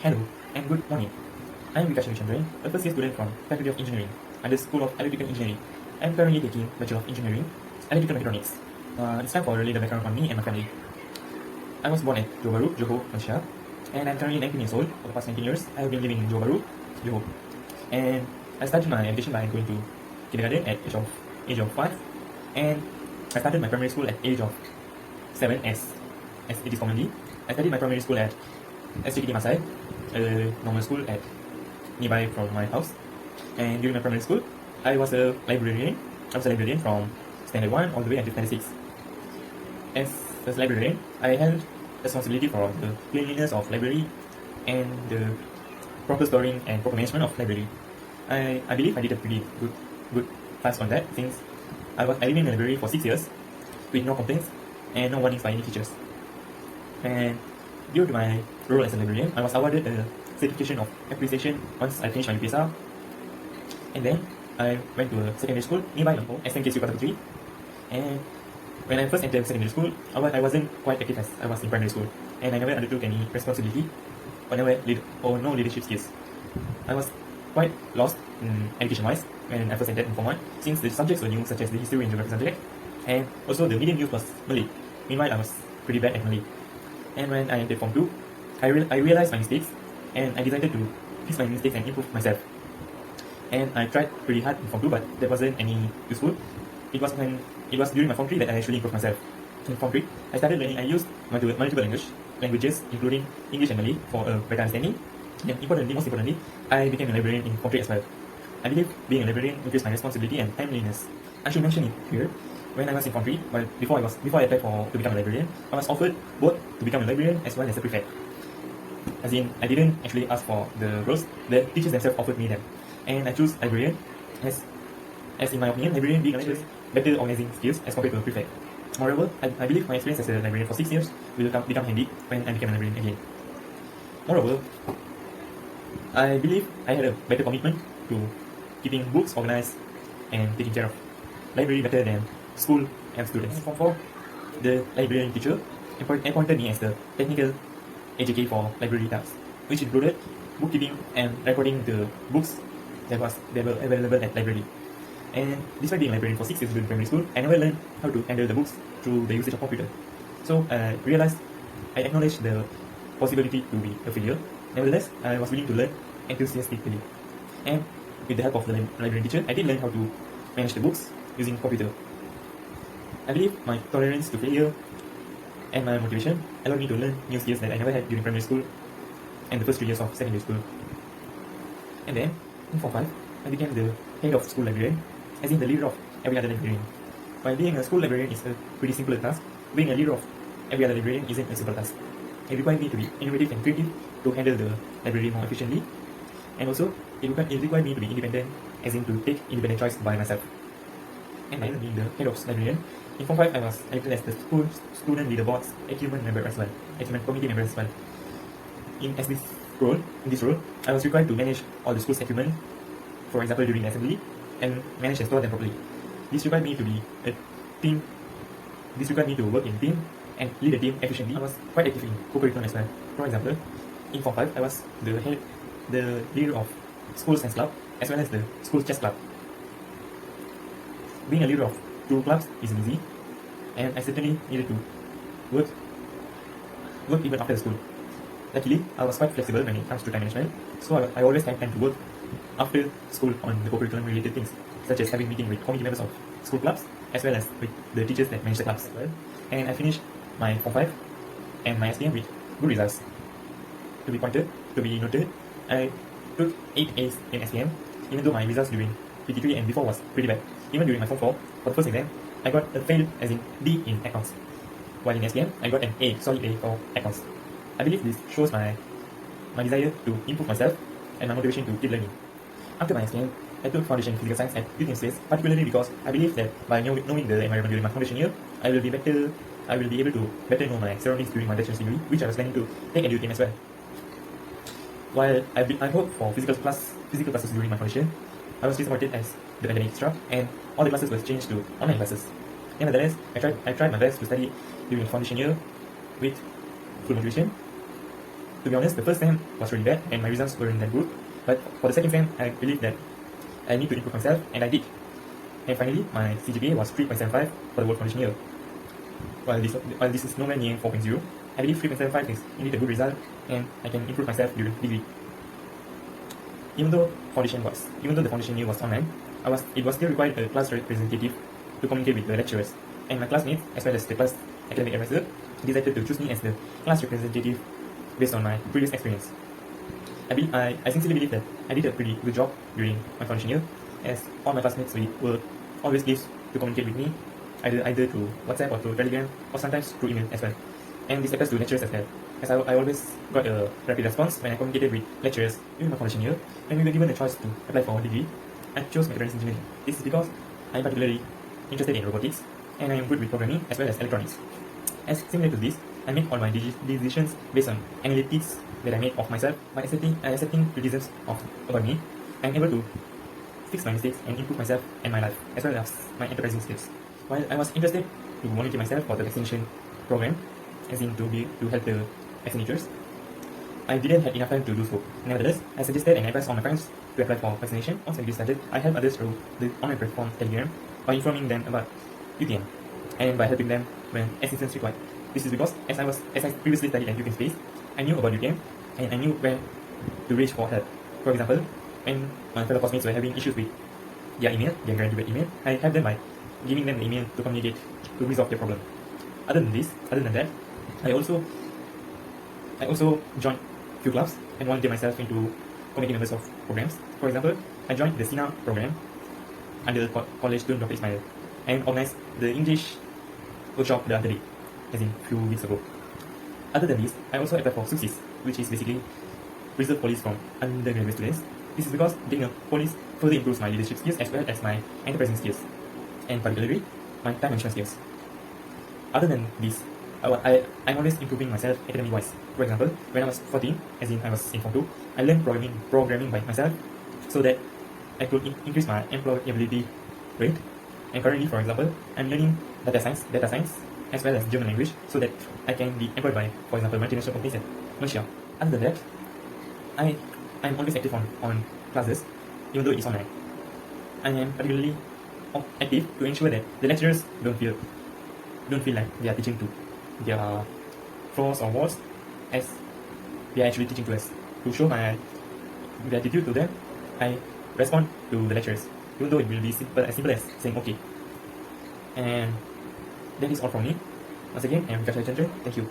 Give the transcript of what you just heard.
Hello and good morning. I am Vikas Chandran, a first year student from Faculty of Engineering and the School of Electrical Engineering. I am currently taking Bachelor of Engineering, Electrical Mechatronics. It's time for a little background on me and my family. I was born at Johor Bahru, Johor, Malaysia, and I'm currently 19 years old. For the past 19 years, I have been living in Johor Bahru, Johor. And I started my education by going to kindergarten at age of 5, and I started my primary school at age of 7 as it is commonly. I studied my primary school at SJKT Masai, a normal school at nearby from my house. And during my primary school, I was a librarian. I was a librarian from standard 1 all the way until standard 6. As a librarian, I held responsibility for the cleanliness of library and the proper storing and proper management of library. I believe I did a pretty good task on that, since I lived in the library for 6 years with no complaints and no warnings by any teachers. And due to my role as a librarian, I was awarded a certification of appreciation once I finished my UPSR. And then I went to a secondary school nearby Lampung, SMK Sri Puteri. And when I first entered secondary school, I wasn't quite active as I was in primary school, and I never undertook any responsibility or no leadership skills. I was quite lost education-wise when I first entered in Form 1, since the subjects were new, such as the history and geography subject, and also the medium used was Malay. Meanwhile, I was pretty bad at Malay. And when I entered Form 2, I realized my mistakes, and I decided to fix my mistakes and improve myself. And I tried pretty hard in Form 2, but that wasn't any useful. It was during my Form 3 that I actually improved myself. In Form 3, I started learning. I used multiple languages, including English and Malay, for a better understanding. And most importantly, I became a librarian in Form 3 as well. I believe being a librarian increased my responsibility and timeliness. I should mention it here. When I was in Form 3, but before I applied to become a librarian, I was offered both to become a librarian as well as a prefect. As in, I didn't actually ask for the roles, the teachers themselves offered me them. And I chose librarian as in my opinion, librarian being a lecturer better organizing skills as compared to a prefect. Moreover, I believe my experience as a librarian for 6 years will become handy when I became a librarian again. Moreover, I believe I had a better commitment to keeping books organized and taking care of library better than school and students. In Form 4, the librarian teacher appointed me as the technical AJK for library tasks, which included bookkeeping and recording the books that were available at library. And despite being a librarian for 6 years during primary school, I never learned how to handle the books through the usage of computer. So I acknowledged the possibility to be a failure. Nevertheless, I was willing to learn enthusiastically. And with the help of the librarian teacher, I did learn how to manage the books using computer. I believe my tolerance to failure and my motivation allowed me to learn new skills that I never had during primary school and the first 3 years of secondary school. And then, in Form 5, I became the head of school librarian, as in the leader of every other librarian. While being a school librarian is a pretty simple task, being a leader of every other librarian isn't a simple task. It required me to be innovative and creative to handle the library more efficiently, and also it required me to be independent, as in to take independent choice by myself. And then being the head of librarian, in Form 5 I was elected as the school student leader board's achievement member as well, achievement committee member as well. In this role, I was required to manage all the school's achievement, for example during the assembly, and manage and store them properly. This required me to be a team. This required me to work in team and lead a team efficiently. I was quite active in co-curriculum as well. For example, in Form 5, I was the leader of school science club as well as the school chess club. Being a leader of 2 clubs isn't easy, and I certainly needed to work even after school. Luckily, I was quite flexible when it comes to time management, so I always had time to work after school on the co-curriculum related things, such as having meetings with committee members of school clubs, as well as with the teachers that manage the clubs as well. And I finished my Form 5 and my SPM with good results. To be noted, I took 8 A's in SPM, even though my results during PT3 and before was pretty bad. Even during my Form 4, for the first exam, I got a fail, as in D in accounts, while in SPM, I got an A, solid A for accounts. I believe this shows my desire to improve myself and my motivation to keep learning. After my SPM, I took foundation in physical science at Youth in Space, particularly because I believe that by knowing the environment during my foundation year, I will be able to better know my surroundings during my bachelor's degree, which I was planning to take at UTM as well. While I hoped for physical classes during my foundation, I was disappointed as the pandemic struck and all the classes were changed to online classes. Nevertheless, I tried my best to study during foundation year with full motivation. To be honest, the first sem was really bad and my results weren't that good. But for the second sem, I believed that I need to improve myself, and I did. And finally, my CGPA was 3.75 for the whole foundation year. While this is nowhere near 4.0, I believe 3.75 is indeed a good result, and I can improve myself during degree. Even though the foundation year was online, it was still required a class representative to communicate with the lecturers, and my classmates, as well as the class academic advisor, decided to choose me as the class representative based on my previous experience. I sincerely believe that I did a pretty good job during my foundation year, as all my classmates were always pleased to communicate with me, either through WhatsApp or through Telegram, or sometimes through email as well. And this applies to lecturers as well, as I always got a rapid response when I communicated with lecturers during my foundation year. When we were given a choice to apply for a degree, I chose mechatronics engineering. This is because I am particularly interested in robotics, and I am good with programming as well as electronics. As similar to this, I make all my decisions based on analytics that I made of myself. By accepting criticisms about me, I am able to fix my mistakes and improve myself and my life, as well as my enterprising skills. While I was interested to volunteer myself for the vaccination program, as in to help the vaccinators, I didn't have enough time to do so. Nevertheless, I suggested and advised all my friends to apply for vaccination. Once I started, I helped others through the online platform Telegram by informing them about UTM and by helping them when assistance required. This is because as I previously studied at UTM Space, I knew about UTM and I knew where to reach for help. For example, when my fellow classmates were having issues with their graduate email, I helped them by giving them the email to communicate to resolve their problem. Other than that, I also joined few clubs and volunteered myself into committee members of programs. For example, I joined the SINA program under the College Tun Dr. Ismail and organized the English workshop the other day, as in few weeks ago. Other than this, I also applied for SUCSIS, which is basically reserve police from undergraduate students. This is because being a police further improves my leadership skills as well as my enterprising skills, and particularly my time management skills. Other than this, I'm always improving myself academic-wise. For example, when I was 14, as in I was in Form 2, I learned programming by myself so that I could increase my employability rate. And currently, for example, I'm learning data science, as well as German language, so that I can be employed by, for example, multinational companies at Malaysia. Other than that, I'm always active on classes, even though it's online. I am particularly active to ensure that the lecturers don't feel like they are teaching to their floors or walls, as they are actually teaching to us. To show my gratitude to them, I respond to the lecturers, even though it will be as simple as saying okay. And that is all from me. Once again, I am Vikash Chandran. Thank you.